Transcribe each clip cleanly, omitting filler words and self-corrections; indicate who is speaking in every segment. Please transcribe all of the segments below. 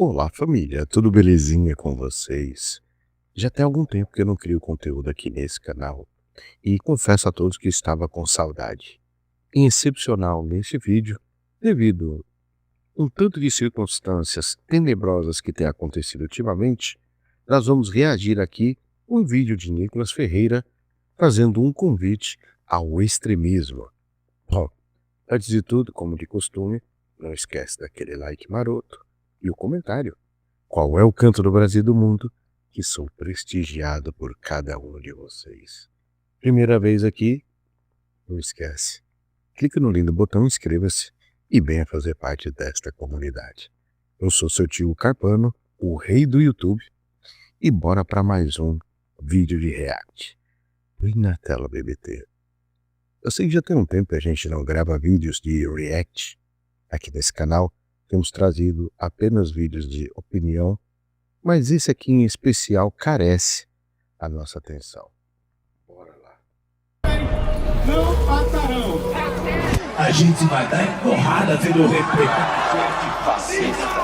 Speaker 1: Olá, família, tudo belezinha com vocês? Já tem algum tempo que eu não crio conteúdo aqui nesse canal e confesso a todos que estava com saudade. Em excepcional neste vídeo, devido um tanto de circunstâncias tenebrosas que têm acontecido ultimamente, nós vamos reagir aqui um vídeo de Nicolas Ferreira fazendo um convite ao extremismo. Bom, antes de tudo, como de costume, não esquece daquele like maroto e o comentário. Qual é o canto do Brasil e do mundo que sou prestigiado por cada um de vocês? Primeira vez aqui, não esquece. Clique no lindo botão inscreva-se e venha fazer parte desta comunidade. Eu sou seu tio Carpano, o rei do YouTube, e bora para mais um vídeo de react. Vem na tela, BBT. Eu sei que já tem um tempo que a gente não grava vídeos de react aqui nesse canal. Temos trazido apenas vídeos de opinião, mas esse aqui em especial carece a nossa atenção. Bora lá.
Speaker 2: Não matarão. A gente vai dar porrada vendo o representante fascista.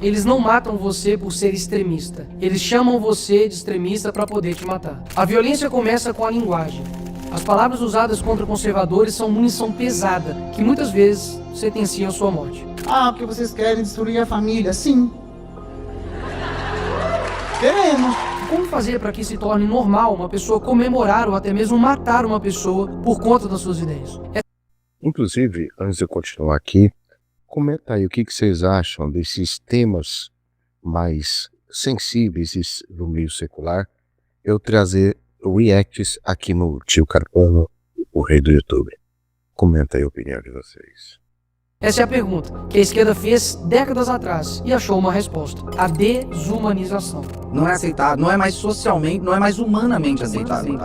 Speaker 3: Eles não matam você por ser extremista. Eles chamam você de extremista para poder te matar. A violência começa com a linguagem. As palavras usadas contra conservadores são munição pesada, que muitas vezes sentenciam sua morte.
Speaker 4: Ah, porque vocês querem destruir a família? Sim. Queremos.
Speaker 3: Como fazer para que se torne normal uma pessoa comemorar ou até mesmo matar uma pessoa por conta das suas ideias?
Speaker 1: Inclusive, antes de eu continuar aqui, comenta aí o que vocês acham desses temas mais sensíveis do meio secular. Eu trazer reacts aqui no tio Carpano, o rei do YouTube. Comenta aí a opinião de vocês.
Speaker 3: Essa é a pergunta que a esquerda fez décadas atrás e achou uma resposta: a desumanização.
Speaker 4: Não é aceitável, não é mais socialmente, não é mais humanamente aceitável.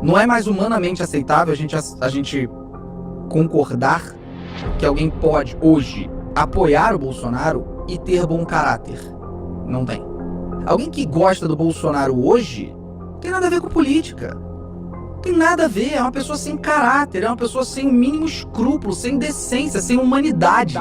Speaker 4: Não é mais humanamente aceitável a gente concordar que alguém pode, hoje, apoiar o Bolsonaro e ter bom caráter. Não tem. Alguém que gosta do Bolsonaro hoje não tem nada a ver com política. Não tem nada a ver, é uma pessoa sem caráter, é uma pessoa sem o mínimo escrúpulo, sem decência, sem humanidade.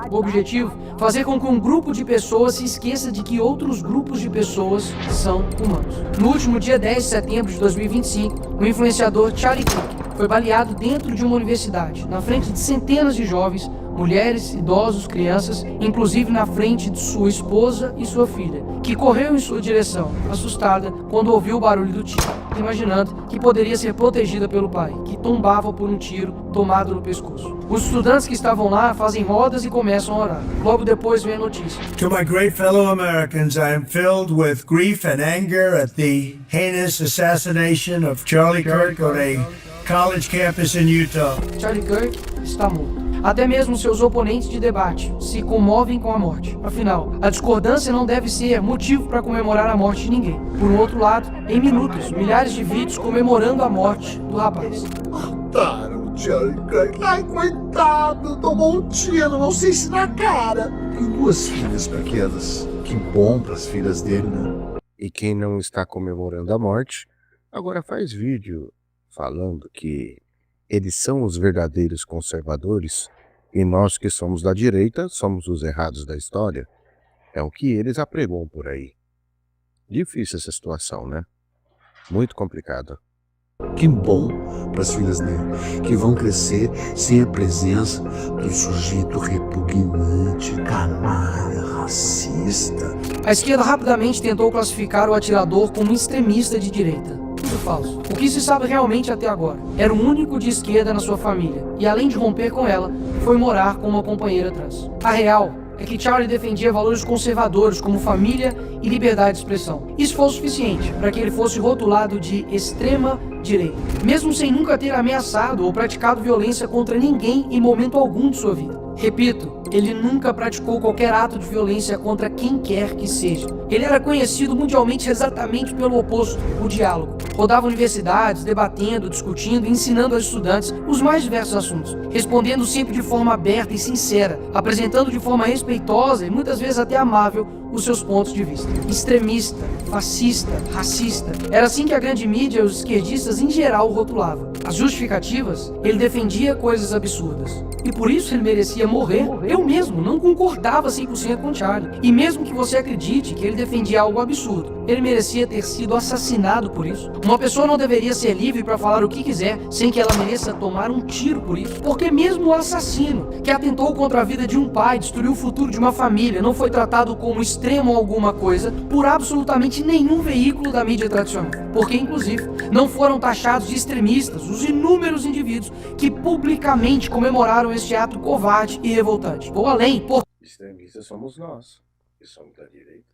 Speaker 3: O objetivo? Fazer com que um grupo de pessoas se esqueça de que outros grupos de pessoas são humanos. No último dia 10 de setembro de 2025, o influenciador Charlie Kirk foi baleado dentro de uma universidade, na frente de centenas de jovens, mulheres, idosos, crianças, inclusive na frente de sua esposa e sua filha, que correu em sua direção, assustada, quando ouviu o barulho do tiro, imaginando que poderia ser protegida pelo pai, que tombava por um tiro tomado no pescoço. Os estudantes que estavam lá fazem rodas e começam a orar. Logo depois vem a notícia.
Speaker 5: To my great fellow Americans, I am filled with grief and anger at the heinous assassination of Charlie Kirk on a college campus in Utah.
Speaker 3: Charlie Kirk está morto. Até mesmo seus oponentes de debate se comovem com a morte. Afinal, a discordância não deve ser motivo para comemorar a morte de ninguém. Por um outro lado, em minutos, milhares de vídeos comemorando a morte do rapaz.
Speaker 2: Mataram o Charlie Kirk. Ai, coitado, tomou um tiro, não sei se na cara. Tem duas filhas pequenas. Que bom pras filhas dele, né?
Speaker 1: E quem não está comemorando a morte, agora faz vídeo falando que eles são os verdadeiros conservadores e nós que somos da direita somos os errados da história. É o que eles apregoam por aí. Difícil essa situação, né? Muito complicado.
Speaker 2: Que bom pras filhas dele, que vão crescer sem a presença do sujeito repugnante, canalha, racista.
Speaker 3: A esquerda rapidamente tentou classificar o atirador como um extremista de direita. Tudo falso. O que se sabe realmente até agora? Era o único de esquerda na sua família, e além de romper com ela, foi morar com uma companheira trans. A real é que Charlie defendia valores conservadores como família e liberdade de expressão. Isso foi o suficiente para que ele fosse rotulado de extrema direita, mesmo sem nunca ter ameaçado ou praticado violência contra ninguém em momento algum de sua vida. Repito, ele nunca praticou qualquer ato de violência contra quem quer que seja. Ele era conhecido mundialmente exatamente pelo oposto, o diálogo. Rodava universidades, debatendo, discutindo e ensinando aos estudantes os mais diversos assuntos, respondendo sempre de forma aberta e sincera, apresentando de forma respeitosa e muitas vezes até amável os seus pontos de vista. Extremista, fascista, racista. Era assim que a grande mídia e os esquerdistas em geral o rotulavam. As justificativas, ele defendia coisas absurdas. E por isso ele merecia morrer. Eu mesmo não concordava 100% com Charlie. E mesmo que você acredite que ele defendia algo absurdo, ele merecia ter sido assassinado por isso. Uma pessoa não deveria ser livre para falar o que quiser, sem que ela mereça tomar um tiro por isso. Porque mesmo o assassino, que atentou contra a vida de um pai, destruiu o futuro de uma família, não foi tratado como extremo alguma coisa por absolutamente nenhum veículo da mídia tradicional. Porque, inclusive, não foram taxados de extremistas os inúmeros indivíduos que publicamente comemoraram este ato covarde e revoltante. Ou além, por...
Speaker 1: Extremistas somos nós, que somos da direita.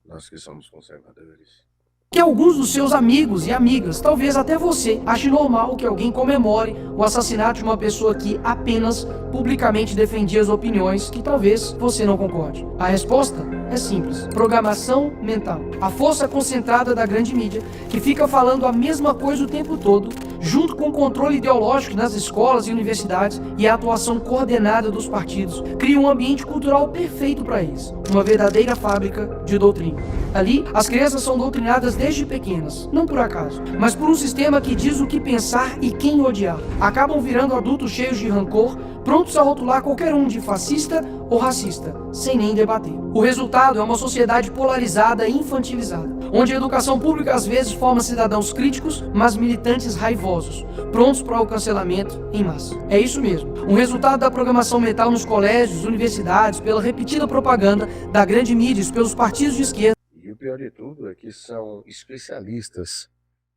Speaker 1: Nós que somos conservadores.
Speaker 3: que alguns dos seus amigos e amigas, talvez até você, ache normal que alguém comemore o assassinato de uma pessoa que apenas publicamente defendia as opiniões que talvez você não concorde. A resposta é simples: programação mental. A força concentrada da grande mídia, que fica falando a mesma coisa o tempo todo, junto com o controle ideológico nas escolas e universidades e a atuação coordenada dos partidos, cria um ambiente cultural perfeito para eles. Uma verdadeira fábrica de doutrina. Ali, as crianças são doutrinadas desde pequenas, não por acaso, mas por um sistema que diz o que pensar e quem odiar. Acabam virando adultos cheios de rancor, prontos a rotular qualquer um de fascista ou racista, sem nem debater. O resultado é uma sociedade polarizada e infantilizada, onde a educação pública às vezes forma cidadãos críticos, mas militantes raivosos, prontos para o cancelamento em massa. É isso mesmo, um resultado da programação mental nos colégios, universidades, pela repetida propaganda da grande mídia e pelos partidos de esquerda.
Speaker 1: E o pior de tudo é que são especialistas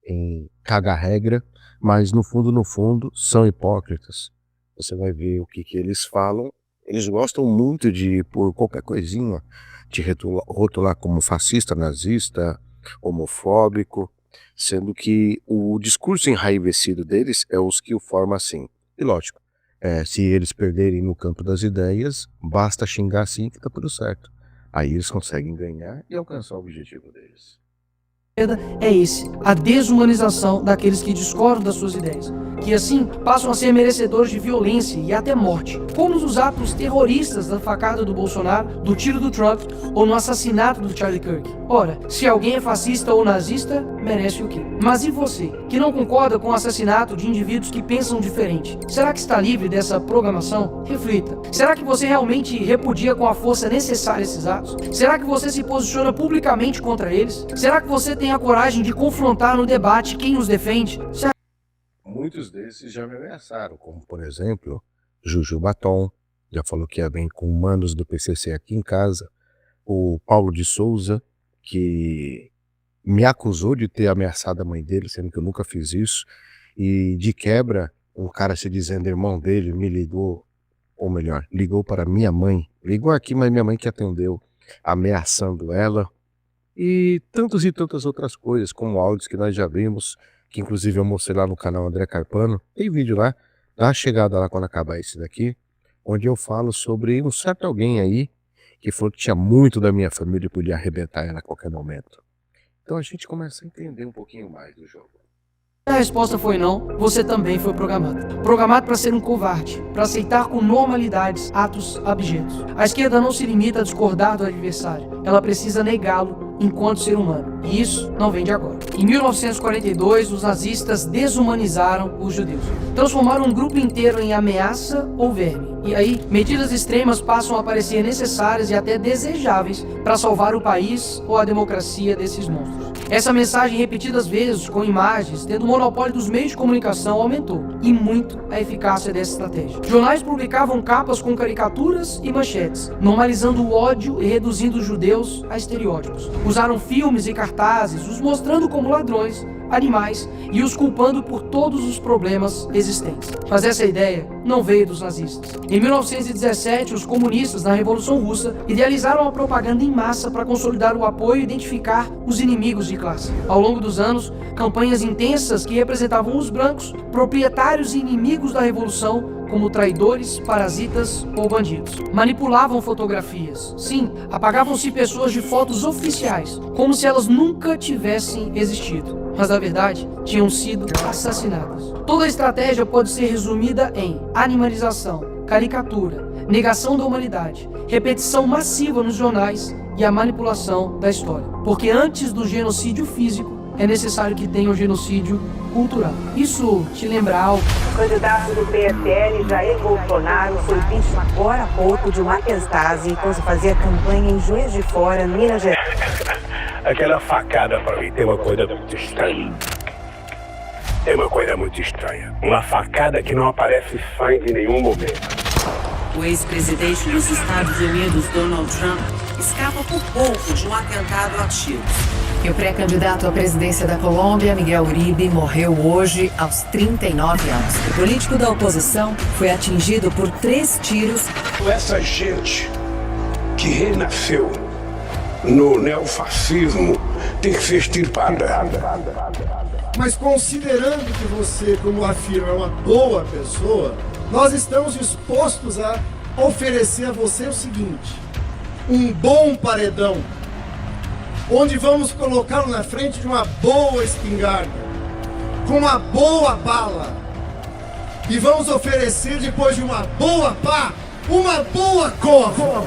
Speaker 1: em cagar regra, mas no fundo, são hipócritas. Você vai ver o que eles falam. Eles gostam muito de, por qualquer coisinha, de rotular como fascista, nazista, homofóbico, sendo que o discurso enraivecido deles é os que o formam assim. E lógico, se eles perderem no campo das ideias, basta xingar assim que tá tudo certo. Aí eles conseguem ganhar e alcançar o objetivo deles.
Speaker 3: É esse, a desumanização daqueles que discordam das suas ideias, que assim passam a ser merecedores de violência e até morte, como nos atos terroristas da facada do Bolsonaro, do tiro do Trump ou no assassinato do Charlie Kirk. Ora, se alguém é fascista ou nazista, merece o quê? Mas e você, que não concorda com o assassinato de indivíduos que pensam diferente? Será que está livre dessa programação? Reflita. Será que você realmente repudia com a força necessária esses atos? Será que você se posiciona publicamente contra eles? Será que você tem a coragem de confrontar no debate quem os defende?
Speaker 1: Muitos desses já me ameaçaram, como por exemplo, Juju Batom, já falou que ia vir com manos do PCC aqui em casa, o Paulo de Souza, que me acusou de ter ameaçado a mãe dele, sendo que eu nunca fiz isso, e de quebra, um cara se dizendo irmão dele me ligou, ou melhor, ligou para minha mãe, ligou aqui, mas minha mãe que atendeu, ameaçando ela, e tantas outras coisas, como áudios que nós já vimos, que inclusive eu mostrei lá no canal André Carpano, tem vídeo lá, dá uma chegada lá quando acabar esse daqui, onde eu falo sobre um certo alguém aí, que falou que tinha muito da minha família e podia arrebentar ela a qualquer momento. Então a gente começa a entender um pouquinho mais do jogo.
Speaker 3: Se a resposta foi não, você também foi programado. Programado para ser um covarde, para aceitar com normalidade atos abjetos. A esquerda não se limita a discordar do adversário, ela precisa negá-lo enquanto ser humano. E isso não vem de agora. Em 1942, os nazistas desumanizaram os judeus. Transformaram um grupo inteiro em ameaça ou verme. E aí, medidas extremas passam a parecer necessárias e até desejáveis para salvar o país ou a democracia desses monstros. Essa mensagem, repetidas vezes, com imagens, tendo o monopólio dos meios de comunicação, aumentou, e muito, a eficácia dessa estratégia. Jornais publicavam capas com caricaturas e manchetes, normalizando o ódio e reduzindo os judeus a estereótipos. Usaram filmes e cartazes, os mostrando como ladrões, animais e os culpando por todos os problemas existentes. Mas essa ideia não veio dos nazistas. Em 1917, os comunistas, na Revolução Russa, idealizaram a propaganda em massa para consolidar o apoio e identificar os inimigos de classe. Ao longo dos anos, campanhas intensas que representavam os brancos, proprietários e inimigos da Revolução, como traidores, parasitas ou bandidos. Manipulavam fotografias. Sim, apagavam-se pessoas de fotos oficiais, como se elas nunca tivessem existido. Mas na verdade, tinham sido assassinadas. Toda a estratégia pode ser resumida em animalização, caricatura, negação da humanidade, repetição massiva nos jornais e a manipulação da história. Porque antes do genocídio físico, é necessário que tenha o genocídio cultural. Isso te lembra algo?
Speaker 6: O candidato do PSL, Jair Bolsonaro, foi vítima agora há pouco de um atentado enquanto fazia campanha em Juiz de Fora, Minas Gerais.
Speaker 7: Aquela facada para mim tem uma coisa muito estranha. É uma coisa muito estranha. Uma facada que não aparece sangue em nenhum momento.
Speaker 8: O ex-presidente dos Estados Unidos, Donald Trump, escapa por pouco de um atentado a tiros.
Speaker 9: E o pré-candidato à presidência da Colômbia, Miguel Uribe, morreu hoje aos 39 anos. O político da oposição foi atingido por 3 tiros.
Speaker 7: Essa gente que renasceu no neofascismo tem que ser extirpada.
Speaker 10: Mas considerando que você, como afirma, é uma boa pessoa, nós estamos dispostos a oferecer a você o seguinte: um bom paredão, onde vamos colocá-lo na frente de uma boa espingarda, com uma boa bala, e vamos oferecer, depois de uma boa pá, uma boa cova.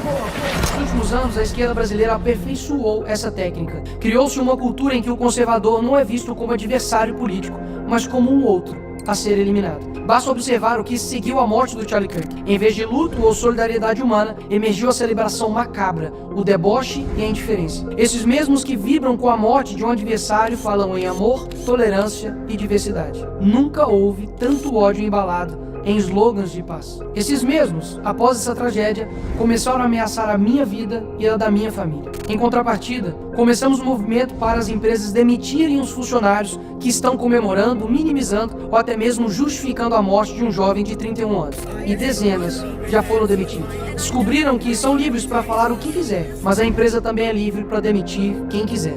Speaker 3: Nos últimos anos, a esquerda brasileira aperfeiçoou essa técnica. Criou-se uma cultura em que o conservador não é visto como adversário político, mas como um outro a ser eliminado. Basta observar o que seguiu a morte do Charlie Kirk. Em vez de luto ou solidariedade humana, emergiu a celebração macabra, o deboche e a indiferença. Esses mesmos que vibram com a morte de um adversário falam em amor, tolerância e diversidade. Nunca houve tanto ódio embalado em slogans de paz. Esses mesmos, após essa tragédia, começaram a ameaçar a minha vida e a da minha família. Em contrapartida, começamos um movimento para as empresas demitirem os funcionários que estão comemorando, minimizando ou até mesmo justificando a morte de um jovem de 31 anos. E dezenas já foram demitidos. Descobriram que são livres para falar o que quiser, mas a empresa também é livre para demitir quem quiser.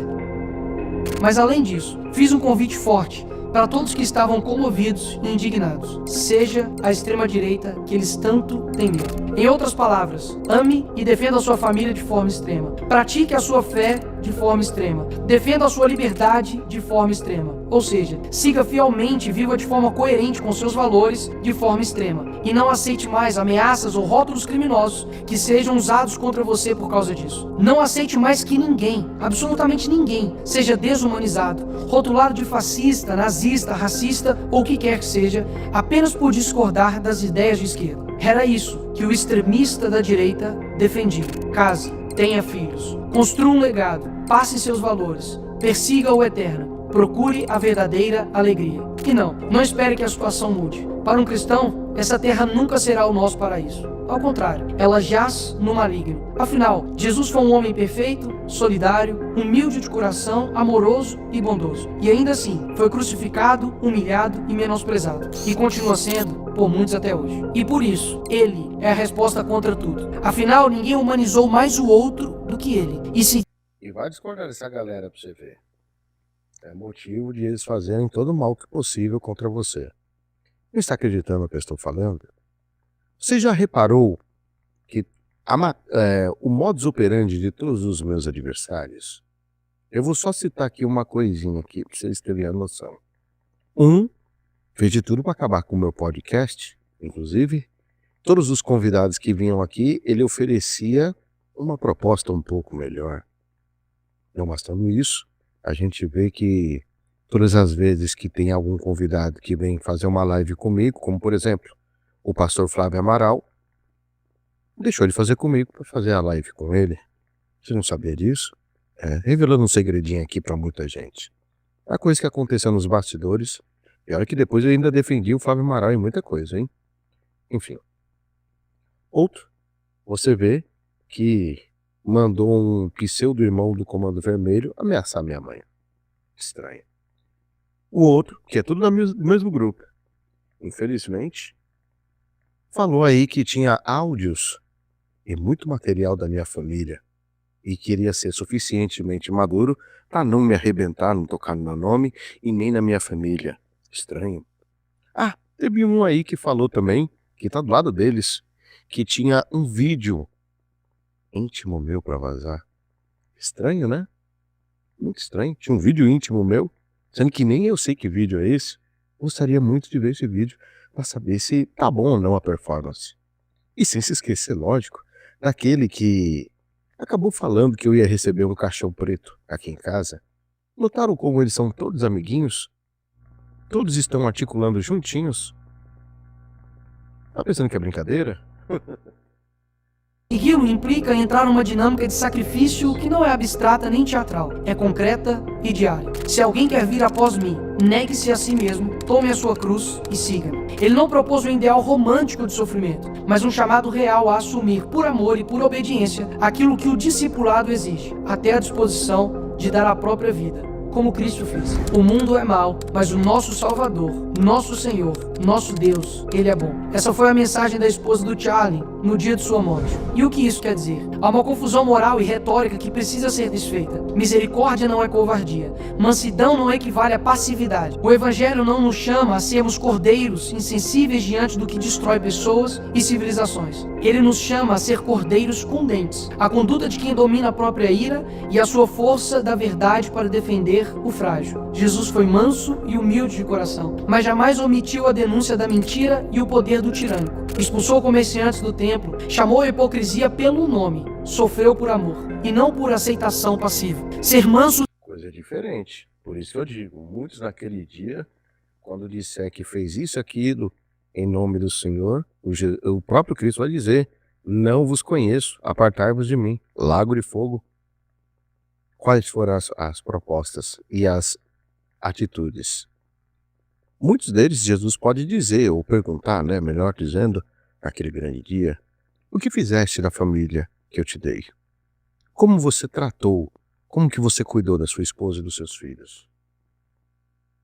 Speaker 3: Mas além disso, fiz um convite forte para todos que estavam comovidos e indignados. Seja a extrema-direita que eles tanto têm medo. Em outras palavras, ame e defenda a sua família de forma extrema. Pratique a sua fé de forma extrema. Defenda a sua liberdade de forma extrema. Ou seja, siga fielmente e viva de forma coerente com seus valores de forma extrema. E não aceite mais ameaças ou rótulos criminosos que sejam usados contra você por causa disso. Não aceite mais que ninguém, absolutamente ninguém, seja desumanizado, rotulado de fascista, nazista, racista ou o que quer que seja, apenas por discordar das ideias de esquerda. Era isso que o extremista da direita defendia. Case, tenha filhos, construa um legado, passe seus valores, persiga o eterno, procure a verdadeira alegria. E não espere que a situação mude. Para um cristão, essa terra nunca será o nosso paraíso. Ao contrário, ela jaz no maligno. Afinal, Jesus foi um homem perfeito, solidário, humilde de coração, amoroso e bondoso. E ainda assim, foi crucificado, humilhado e menosprezado. E continua sendo por muitos até hoje. E por isso, ele é a resposta contra tudo. Afinal, ninguém humanizou mais o outro do que ele.
Speaker 1: E vai discordar dessa galera pra você ver. É motivo de eles fazerem todo o mal que possível contra você. Não está acreditando no que eu estou falando? Você já reparou que o modus operandi de todos os meus adversários? Eu vou só citar aqui uma coisinha aqui para vocês terem a noção. Fez de tudo para acabar com o meu podcast. Inclusive, todos os convidados que vinham aqui, ele oferecia uma proposta um pouco melhor. Não bastando isso, a gente vê que todas as vezes que tem algum convidado que vem fazer uma live comigo, como por exemplo, o pastor Flávio Amaral, deixou de fazer comigo para fazer a live com ele. Você não sabia disso? Revelando um segredinho aqui para muita gente. A coisa que aconteceu nos bastidores, e olha que depois eu ainda defendi o Flávio Amaral em muita coisa, hein? Enfim. Outro, você vê que mandou um pseudo-irmão do Comando Vermelho ameaçar minha mãe. Estranho. O outro, que é tudo do mesmo grupo, infelizmente, falou aí que tinha áudios e muito material da minha família e queria ser suficientemente maduro para não me arrebentar, não tocar no meu nome e nem na minha família. Estranho. Teve um aí que falou também que tá do lado deles, que tinha um vídeo íntimo meu pra vazar. Estranho, né? Muito estranho. Tinha um vídeo íntimo meu, sendo que nem eu sei que vídeo é esse. Gostaria muito de ver esse vídeo pra saber se tá bom ou não a performance. E sem se esquecer, lógico, daquele que acabou falando que eu ia receber um caixão preto aqui em casa. Notaram como eles são todos amiguinhos? Todos estão articulando juntinhos? Tá pensando que é brincadeira?
Speaker 3: Segui-lo implica entrar numa dinâmica de sacrifício que não é abstrata nem teatral, é concreta e diária. Se alguém quer vir após mim, negue-se a si mesmo, tome a sua cruz e siga-me. Ele não propôs um ideal romântico de sofrimento, mas um chamado real a assumir, por amor e por obediência, aquilo que o discipulado exige, até a disposição de dar a própria vida, como Cristo fez. O mundo é mau, mas o nosso Salvador, nosso Senhor, nosso Deus, Ele é bom. Essa foi a mensagem da esposa do Charlie no dia de sua morte. E o que isso quer dizer? Há uma confusão moral e retórica que precisa ser desfeita. Misericórdia não é covardia. Mansidão não equivale a passividade. O Evangelho não nos chama a sermos cordeiros insensíveis diante do que destrói pessoas e civilizações. Ele nos chama a ser cordeiros com dentes. A conduta de quem domina a própria ira e a sua força da verdade para defender o frágil. Jesus foi manso e humilde de coração, mas jamais omitiu a denúncia da mentira e o poder do tirânico. Expulsou comerciantes do templo, chamou a hipocrisia pelo nome, sofreu por amor e não por aceitação passiva. Ser manso...
Speaker 1: Coisa diferente. Por isso que eu digo, muitos naquele dia, quando disser que fez isso, aquilo, em nome do Senhor, o próprio Cristo vai dizer, não vos conheço, apartai-vos de mim, lago de fogo. Quais foram as propostas e as atitudes? Muitos deles Jesus pode dizer, ou perguntar, né, melhor dizendo, naquele grande dia, o que fizeste da família que eu te dei? Como você tratou, como que você cuidou da sua esposa e dos seus filhos?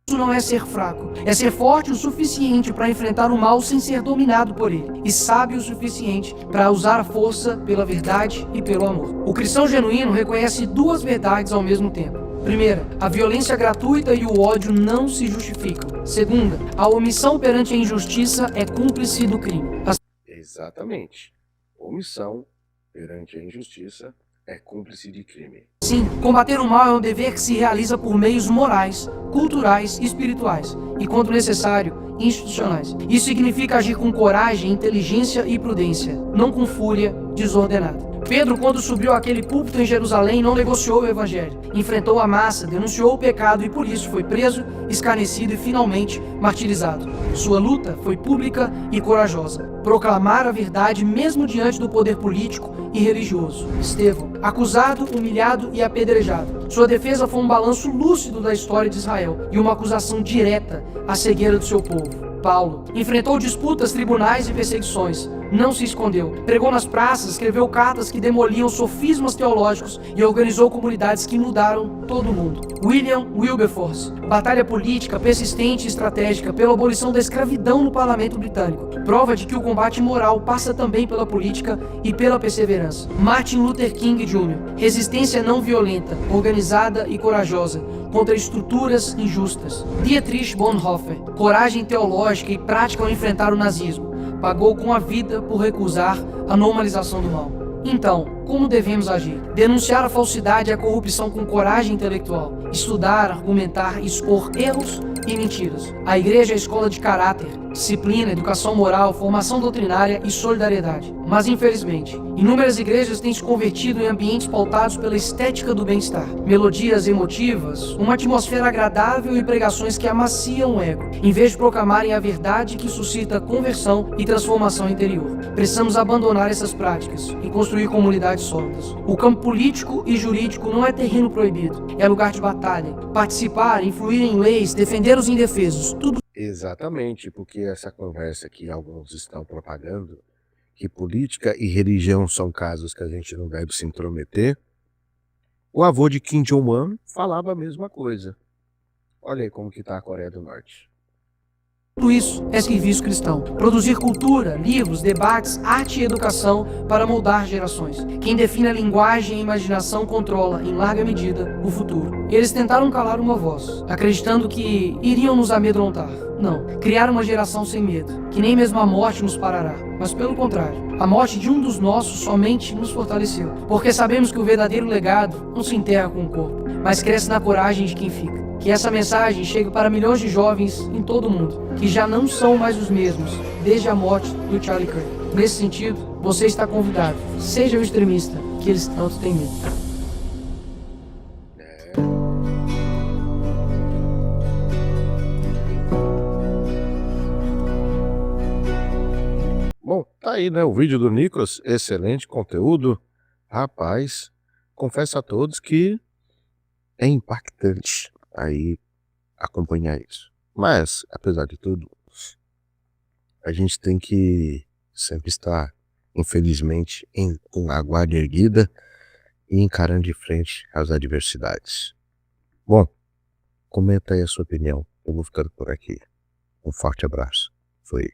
Speaker 3: Isso não é ser fraco, é ser forte o suficiente para enfrentar o mal sem ser dominado por ele, e sábio o suficiente para usar a força pela verdade e pelo amor. O cristão genuíno reconhece duas verdades ao mesmo tempo. Primeira, a violência gratuita e o ódio não se justificam. Segunda, a omissão perante a injustiça é cúmplice do crime.
Speaker 1: Exatamente. Omissão perante a injustiça é cúmplice de crime.
Speaker 3: Sim, combater o mal é um dever que se realiza por meios morais, culturais e espirituais, e, quando necessário, institucionais. Isso significa agir com coragem, inteligência e prudência, não com fúria desordenada. Pedro, quando subiu àquele púlpito em Jerusalém, não negociou o evangelho. Enfrentou a massa, denunciou o pecado e por isso foi preso, escarnecido e finalmente martirizado. Sua luta foi pública e corajosa. Proclamar a verdade mesmo diante do poder político e religioso. Estevão, acusado, humilhado e apedrejado. Sua defesa foi um balanço lúcido da história de Israel e uma acusação direta à cegueira do seu povo. Paulo enfrentou disputas, tribunais e perseguições. Não se escondeu. Pregou nas praças, escreveu cartas que demoliam sofismas teológicos e organizou comunidades que mudaram todo o mundo. William Wilberforce. Batalha política persistente e estratégica pela abolição da escravidão no parlamento britânico. Prova de que o combate moral passa também pela política e pela perseverança. Martin Luther King Jr. Resistência não violenta, organizada e corajosa contra estruturas injustas. Dietrich Bonhoeffer. Coragem teológica e prática ao enfrentar o nazismo. Pagou com a vida por recusar a normalização do mal. Então, como devemos agir? Denunciar a falsidade e a corrupção com coragem intelectual. Estudar, argumentar e expor erros e mentiras. A igreja é a escola de caráter, disciplina, educação moral, formação doutrinária e solidariedade. Mas, infelizmente, inúmeras igrejas têm se convertido em ambientes pautados pela estética do bem-estar. Melodias emotivas, uma atmosfera agradável e pregações que amaciam o ego, em vez de proclamarem a verdade que suscita conversão e transformação interior. Precisamos abandonar essas práticas e construir comunidades sólidas. O campo político e jurídico não é terreno proibido, é lugar de batalha. Participar, influir em leis, defender os indefesos, tudo.
Speaker 1: Exatamente, porque essa conversa que alguns estão propagando, que política e religião são casos que a gente não deve se intrometer, o avô de Kim Jong-un falava a mesma coisa. Olha aí como que está a Coreia do Norte.
Speaker 3: Tudo isso é serviço cristão. Produzir cultura, livros, debates, arte e educação para moldar gerações. Quem define a linguagem e a imaginação controla, em larga medida, o futuro. Eles tentaram calar uma voz, acreditando que iriam nos amedrontar. Não, criar uma geração sem medo, que nem mesmo a morte nos parará. Mas pelo contrário, a morte de um dos nossos somente nos fortaleceu. Porque sabemos que o verdadeiro legado não se enterra com o corpo, mas cresce na coragem de quem fica. Que essa mensagem chegue para milhões de jovens em todo o mundo, que já não são mais os mesmos desde a morte do Charlie Kirk. Nesse sentido, você está convidado. Seja o extremista que eles tanto têm medo.
Speaker 1: Bom, tá aí, né? O vídeo do Nicolas, excelente conteúdo. Rapaz, confesso a todos que é impactante aí acompanhar isso. Mas, apesar de tudo, a gente tem que sempre estar, infelizmente, com a guarda erguida e encarando de frente as adversidades. Bom, comenta aí a sua opinião. Eu vou ficando por aqui. Um forte abraço. Foi.